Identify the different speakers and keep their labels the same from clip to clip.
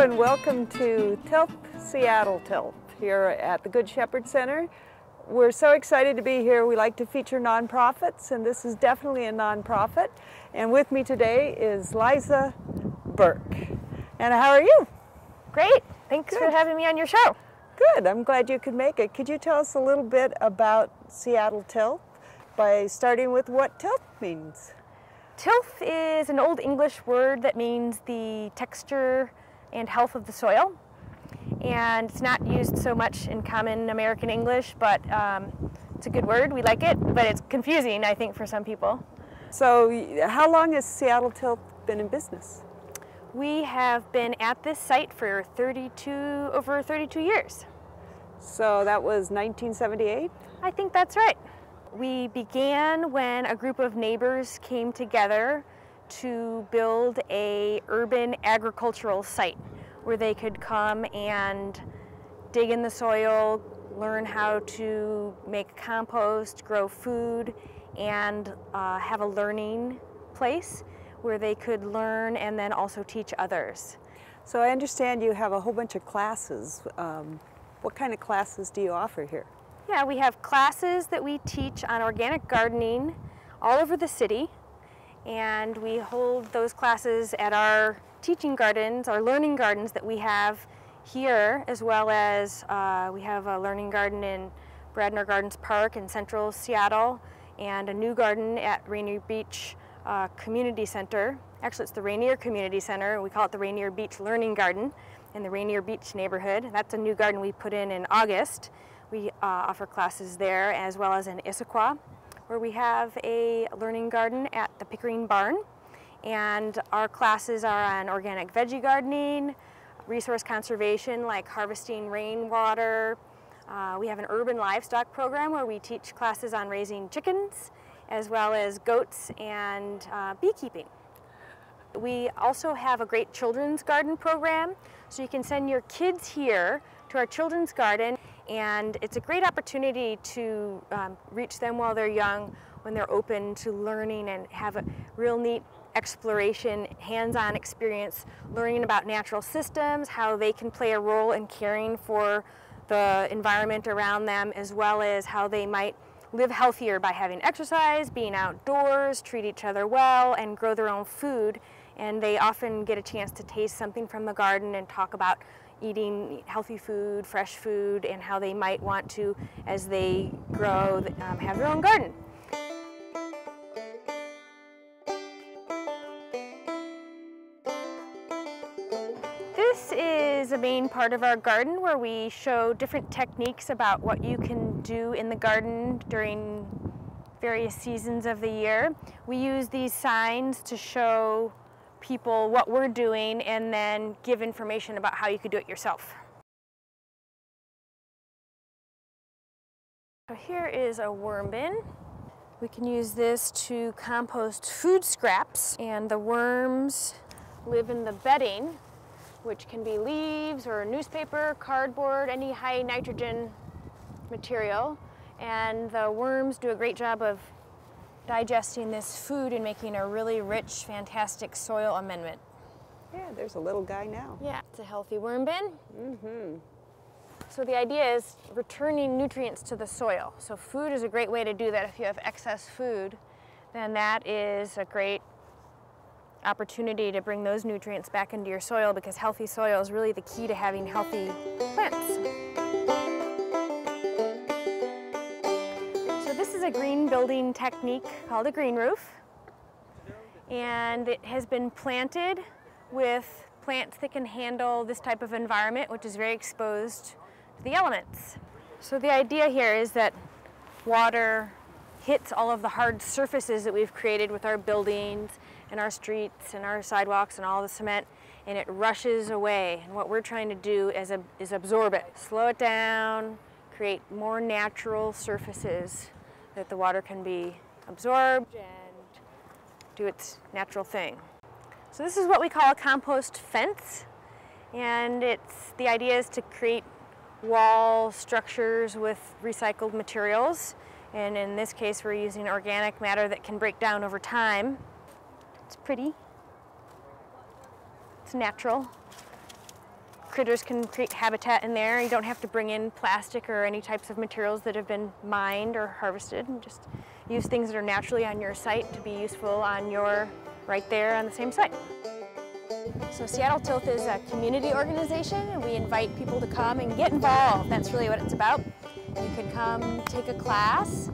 Speaker 1: and welcome to Tilth, Seattle Tilth here at the Good Shepherd Center. We're so excited to be here. We like to feature nonprofits, and this is definitely a nonprofit. And with me today is Liza Burke. And how are you?
Speaker 2: Great. Thanks for having me on your show.
Speaker 1: Good. I'm glad you could make it. Could you tell us a little bit about Seattle Tilth by starting with what tilth means?
Speaker 2: Tilth is an Old English word that means the texture and health of the soil. And it's not used so much in common American English, but it's a good word. We like it, but it's confusing, I think, for some people.
Speaker 1: So how long has Seattle Tilth been in business?
Speaker 2: We have been at this site for over 32 years.
Speaker 1: So that was 1978?
Speaker 2: I think that's right. We began when a group of neighbors came together to build a urban agricultural site where they could come and dig in the soil, learn how to make compost, grow food, and have a learning place where they could learn and then also teach others.
Speaker 1: So I understand you have a whole bunch of classes. What kind of classes do you offer here?
Speaker 2: Yeah, we have classes that we teach on organic gardening all over the city, and we hold those classes at our teaching gardens, our learning gardens that we have here, as well as we have a learning garden in Bradner Gardens Park in central Seattle, and a new garden at Rainier Beach Community Center. Actually, it's the Rainier Community Center. We call it the Rainier Beach Learning Garden in the Rainier Beach neighborhood. That's a new garden we put in August. We offer classes there, as well as in Issaquah, where we have a learning garden at the Pickering Barn. And our classes are on organic veggie gardening, resource conservation like harvesting rainwater. We have an urban livestock program where we teach classes on raising chickens, as well as goats and beekeeping. We also have a great children's garden program, so you can send your kids here to our children's garden, and it's a great opportunity to reach them while they're young, when they're open to learning and have a real neat exploration, hands-on experience, learning about natural systems, how they can play a role in caring for the environment around them, as well as how they might live healthier by having exercise, being outdoors, treat each other well, and grow their own food. And they often get a chance to taste something from the garden and talk about eating healthy food, fresh food, and how they might want to, as they grow, have their own garden. This is a main part of our garden where we show different techniques about what you can do in the garden during various seasons of the year. We use these signs to show people what we're doing and then give information about how you could do it yourself. So here is a worm bin. We can use this to compost food scraps, and the worms live in the bedding, which can be leaves or newspaper, cardboard, any high nitrogen material. And the worms do a great job of digesting this food and making a really rich, fantastic soil amendment.
Speaker 1: Yeah, there's a little guy now.
Speaker 2: Yeah, it's a healthy worm bin. So the idea is returning nutrients to the soil. So food is a great way to do that. If you have excess food, then that is a great opportunity to bring those nutrients back into your soil, because healthy soil is really the key to having healthy plants. So this is a green building technique called a green roof, and it has been planted with plants that can handle this type of environment, which is very exposed to the elements. So the idea here is that water hits all of the hard surfaces that we've created with our buildings and our streets and our sidewalks and all the cement, and it rushes away. And what we're trying to do is absorb it, slow it down, create more natural surfaces that the water can be absorbed and do its natural thing. So this is what we call a compost fence, and the idea is to create wall structures with recycled materials, and in this case we're using organic matter that can break down over time. It's pretty, it's natural. critters can create habitat in there. You don't have to bring in plastic or any types of materials that have been mined or harvested, and just use things that are naturally on your site to be useful on your, right there on the same site. So Seattle Tilth is a community organization, and we invite people to come and get involved. That's really what it's about. You can come take a class,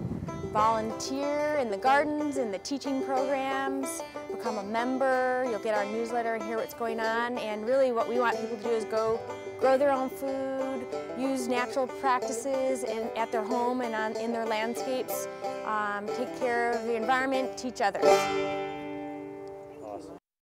Speaker 2: volunteer in the gardens, in the teaching programs, become a member. You'll get our newsletter and hear what's going on. And really what we want people to do is go grow their own food, use natural practices at their home and in their landscapes, take care of the environment, teach others.